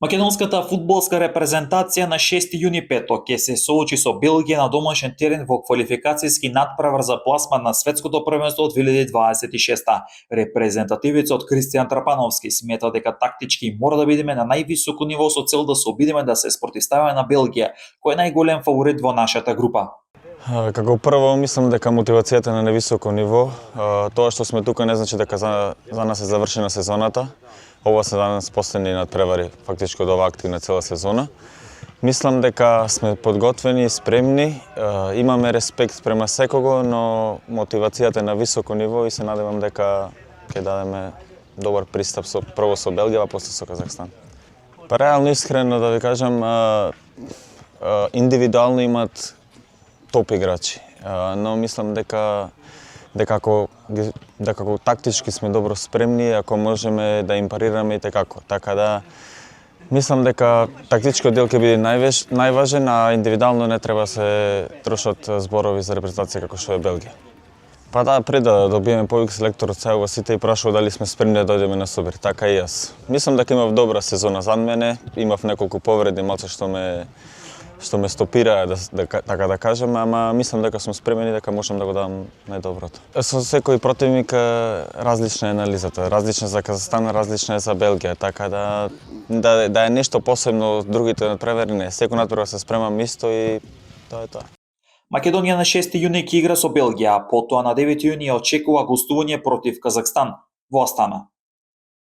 Македонската фудбалска репрезентација на 6 јуни петок ќе се соочи со Белгија на домашен терен во квалификацијски надпревар за пласман на светското првенство 2026. Репрезентативецот Кристијан Трапановски смета дека тактички мора да бидеме на највисоко ниво со цел да се обидеме да се спротивставиме на Белгија, кој е најголем фаворит во нашата група. Како прво, мислам дека мотивацијата е на невисоко ниво. Тоа што сме тука не значи дека за нас е завршена сезоната. Ова се данас последни надпревари, фактички од оваа активна цела сезона. Мислам дека сме подготвени и спремни, имаме респект спрема секого, но мотивацијата е на високо ниво и се надевам дека ќе дадеме добар пристап прво со Белгија, а после со Казахстан. Па реално искрено да ви кажам, индивидуално имат топ играчи, но мислам дека ако тактички сме добро спремни, ако можеме да им парираме и како. Така да мислам дека тактичкиот дел ќе биде најважен, а индивидуално не треба се трошат зборови за репрезентација како што е Белгија. Па да, пред да добиеме повик селекторот Сајова сите и прашува дали сме спремни да дојдеме на Собир, така и јас. Мислам дека имав добра сезона зад мене, имав неколку повреди, малце што ме стопира, така да кажем, ама мислам дека сум спремен и дека можам да го дадам најдоброто. Со секој противник различна е анализата, различна за Казахстан, различна е за Белгија, така да е нешто посебно од другите надпревари не. Секој надпревар се спремам исто и тоа е тоа. Македонија на 6 јуни ќе игра со Белгија, потоа на 9 јуни очекува гостување против Казахстан во Астана.